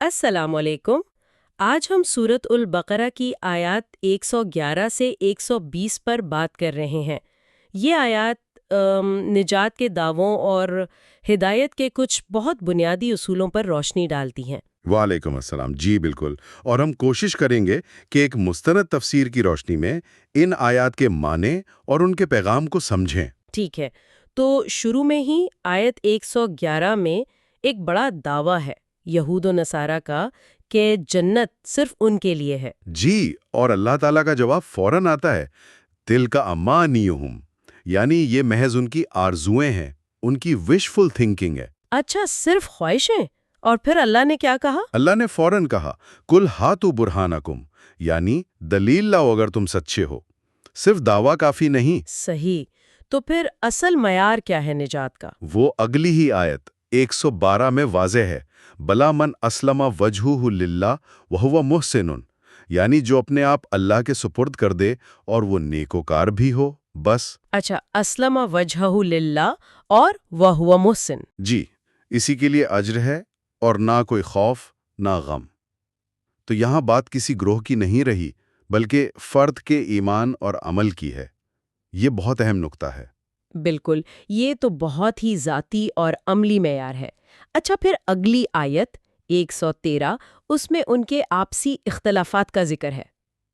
السلام علیکم۔ آج ہم سورۃ البقرہ کی آیات 111 سے 120 پر بات کر رہے ہیں۔ یہ آیات نجات کے دعووں اور ہدایت کے کچھ بہت بنیادی اصولوں پر روشنی ڈالتی ہیں۔ وعلیکم السلام، جی بالکل۔ اور ہم کوشش کریں گے کہ ایک مستند تفسیر کی روشنی میں ان آیات کے معنی اور ان کے پیغام کو سمجھیں۔ ٹھیک ہے، تو شروع میں ہی آیت 111 میں ایک بڑا دعویٰ ہے یہود و نصارہ کا کہ جنت صرف ان کے لیے ہے۔ جی، اور اللہ تعالیٰ کا جواب فوراً آتا ہے، تِلْکَ أَمَانِیُّہُم، یعنی یہ محض ان کی آرزویں ہیں، ان کی وشفل تھنکنگ ہے۔ اچھا، صرف خواہشیں؟ اور پھر اللہ نے کیا کہا؟ اللہ نے فوراً کہا، کُلْ ہاتوا برہانکم، یعنی دلیل لاؤ اگر تم سچے ہو۔ صرف دعویٰ کافی نہیں۔ صحیح، تو پھر اصل معیار کیا ہے نجات کا؟ وہ اگلی ہی آیت 112 میں واضح ہے، بلا من اسلم وجہہ للہ وہو محسن، یعنی جو اپنے آپ اللہ کے سپرد کر دے اور وہ نیکوکار بھی ہو، بس۔ اچھا، اسلم وجہہ للہ اور وہو محسن۔ جی، اسی کے لیے اجر ہے اور نہ کوئی خوف نہ غم۔ تو یہاں بات کسی گروہ کی نہیں رہی، بلکہ فرد کے ایمان اور عمل کی ہے۔ یہ بہت اہم نقطہ ہے۔ بالکل، یہ تو بہت ہی ذاتی اور عملی معیار ہے۔ اچھا، پھر اگلی آیت 113، اس میں ان کے آپسی اختلافات کا ذکر ہے۔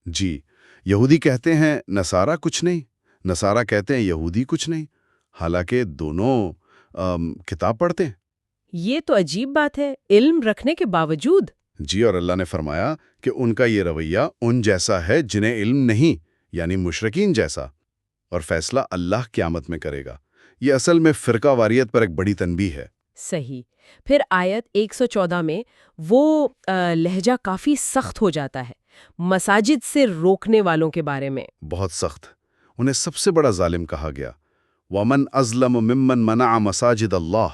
جی، یہودی کہتے ہیں نصارہ کچھ نہیں، نصارہ کہتے ہیں یہودی کچھ نہیں، حالانکہ دونوں کتاب پڑھتے ہیں۔ یہ تو عجیب بات ہے، علم رکھنے کے باوجود۔ جی، اور اللہ نے فرمایا کہ ان کا یہ رویہ ان جیسا ہے جنہیں علم نہیں، یعنی مشرکین جیسا، اور فیصلہ اللہ قیامت میں کرے گا۔ یہ اصل میں فرقہ واریت پر ایک بڑی تنبیہ ہے۔ صحیح۔ پھر آیت 114 میں وہ لہجہ کافی سخت ہو جاتا ہے، مساجد سے روکنے والوں کے بارے میں۔ بہت سخت۔ انہیں سب سے بڑا ظالم کہا گیا، وَمَنْ أَظْلَمُ مِمَّنْ مَنَعَ مَسَاجِدَ اللَّهِ،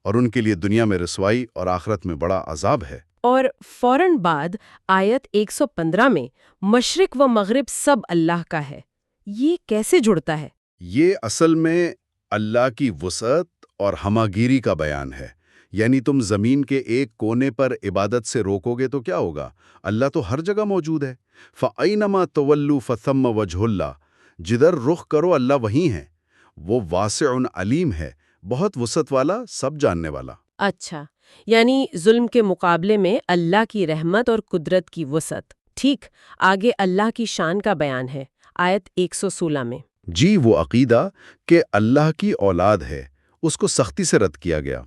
اور ان کے لیے دنیا میں رسوائی اور آخرت میں بڑا عذاب ہے۔ اور فوراً بعد آیت 115 میں مشرق و مغرب سب اللہ کا ہے۔ یہ کیسے جڑتا ہے؟ یہ اصل میں اللہ کی وسعت اور ہماگیری کا بیان ہے۔ یعنی تم زمین کے ایک کونے پر عبادت سے روکو گے تو کیا ہوگا؟ اللہ تو ہر جگہ موجود ہے۔ فَأَيْنَمَا تَوَلُّوا فَثَمَّ وَجْهُ اللَّهِ، جدھر رخ کرو اللہ وہیں ہے۔ وہ واسع علیم ہے، بہت وسعت والا، سب جاننے والا۔ اچھا، یعنی ظلم کے مقابلے میں اللہ کی رحمت اور قدرت کی وسعت۔ ٹھیک، آگے اللہ کی شان کا بیان ہے آیت 116 میں۔ جی، وہ عقیدہ کہ اللہ کی اولاد ہے، اس کو سختی سے رد کیا گیا۔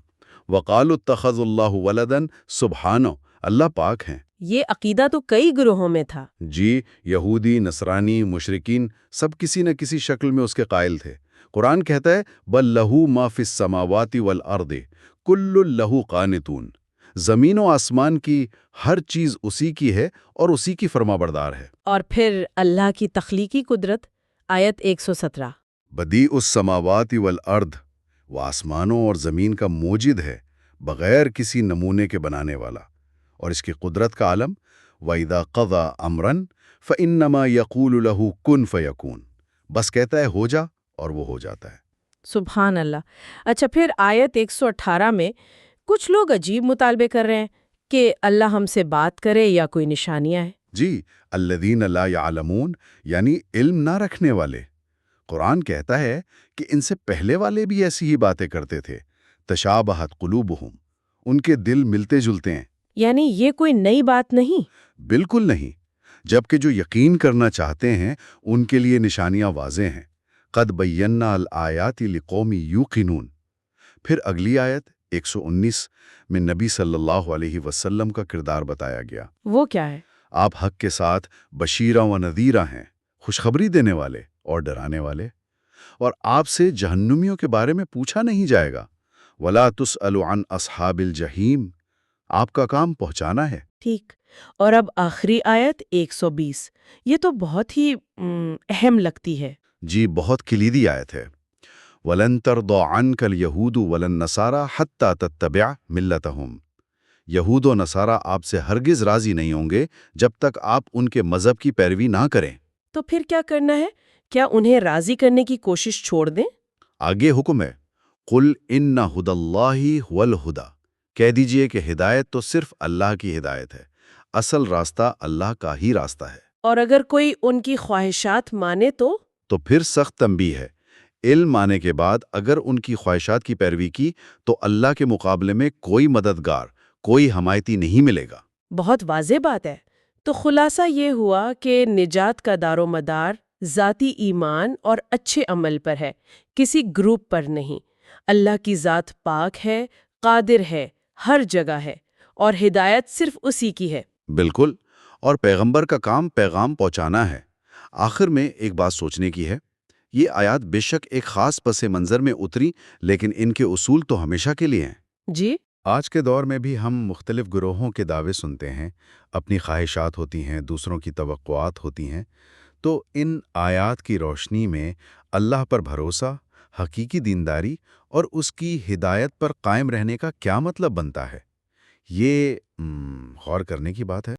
وَقَالُوا اتَّخَذَ اللَّهُ وَلَدًا سُبْحَانَهُ، اللہ پاک ہیں۔ یہ عقیدہ تو کئی گروہوں میں تھا۔ جی، یہودی، نصرانی، مشرکین، سب کسی نہ کسی شکل میں اس کے قائل تھے۔ قرآن کہتا ہے بل لہو ما فی السماوات والارض کل لہو قانتون، زمین و آسمان کی ہر چیز اسی کی ہے اور اسی کی فرما بردار ہے۔ اور پھر اللہ کی تخلیقی قدرت آیت 117، بدیع السماوات والارض، وہ آسمانوں اور زمین کا موجد ہے، بغیر کسی نمونے کے بنانے والا، اور اس کی قدرت کا عالم وَإِذَا قَضَى أَمْرًا فَإِنَّمَا يَقُولُ لَهُ كُن فَيَكُونُ، بس کہتا ہے ہو جا اور وہ ہو جاتا ہے۔ سبحان اللہ۔ اچھا، پھر آیت 118 میں کچھ لوگ عجیب مطالبے کر رہے ہیں کہ اللہ ہم سے بات کرے یا کوئی نشانیاں ہیں۔ جی، الذین لا یعلمون، یعنی علم نہ رکھنے والے۔ قرآن کہتا ہے کہ ان سے پہلے والے بھی ایسی ہی باتیں کرتے تھے، تشابہت قلوبہم، ان کے دل ملتے جلتے ہیں۔ یعنی یہ کوئی نئی بات نہیں؟ بالکل نہیں، جبکہ جو یقین کرنا چاہتے ہیں ان کے لیے نشانیاں واضح ہیں۔ قد بینا الآیات لقوم یوقنون۔ پھر اگلی آیت 119 میں نبی صلی اللہ علیہ وسلم کا کردار بتایا گیا۔ وہ کیا ہے؟ آپ حق کے ساتھ بشیرہ و نذیرہ ہیں، خوشخبری دینے والے اور ڈرانے والے، اور آپ سے جہنمیوں کے بارے میں پوچھا نہیں جائے گا۔ وَلَا تُسْأَلُ عَنْ أَصْحَابِ الْجَحِيمِ، آپ کا کام پہنچانا ہے۔ ٹھیک، اور اب آخری آیت 120، یہ تو بہت ہی اہم لگتی ہے۔ جی، بہت کلیدی آیت ہے۔ وَلَن تَرْضَىٰ عَنْكَ الْيَهُودُ وَلَا النَّصَارَىٰ حَتَّىٰ تَتَّبِعَ مِلَّتَهُمْ، یہود و نصارہ آپ سے ہرگز راضی نہیں ہوں گے جب تک آپ ان کے مذہب کی پیروی نہ کریں۔ تو پھر کیا کرنا ہے؟ کیا انہیں راضی کرنے کی کوشش چھوڑ دیں؟ آگے حکم ہے، قُلْ إِنَّ هُدَى اللَّهِ هُوَ الْهُدَىٰ، کہہ دیجئے کہ ہدایت تو صرف اللہ کی ہدایت ہے، اصل راستہ اللہ کا ہی راستہ ہے۔ اور اگر کوئی ان کی خواہشات مانے تو پھر سخت تنبیہ ہے۔ علم آنے کے بعد اگر ان کی خواہشات کی پیروی کی تو اللہ کے مقابلے میں کوئی مددگار، کوئی حمایتی نہیں ملے گا۔ بہت واضح بات ہے۔ تو خلاصہ یہ ہوا کہ نجات کا دار و مدار ذاتی ایمان اور اچھے عمل پر ہے، کسی گروپ پر نہیں۔ اللہ کی ذات پاک ہے، قادر ہے، ہر جگہ ہے، اور ہدایت صرف اسی کی ہے۔ بالکل، اور پیغمبر کا کام پیغام پہنچانا ہے۔ آخر میں ایک بات سوچنے کی ہے، یہ آیات بے شک ایک خاص پس منظر میں اتری، لیکن ان کے اصول تو ہمیشہ کے لیے ہیں۔ جی، آج کے دور میں بھی ہم مختلف گروہوں کے دعوے سنتے ہیں، اپنی خواہشات ہوتی ہیں، دوسروں کی توقعات ہوتی ہیں۔ تو ان آیات کی روشنی میں اللہ پر بھروسہ، حقیقی دینداری اور اس کی ہدایت پر قائم رہنے کا کیا مطلب بنتا ہے؟ یہ غور کرنے کی بات ہے۔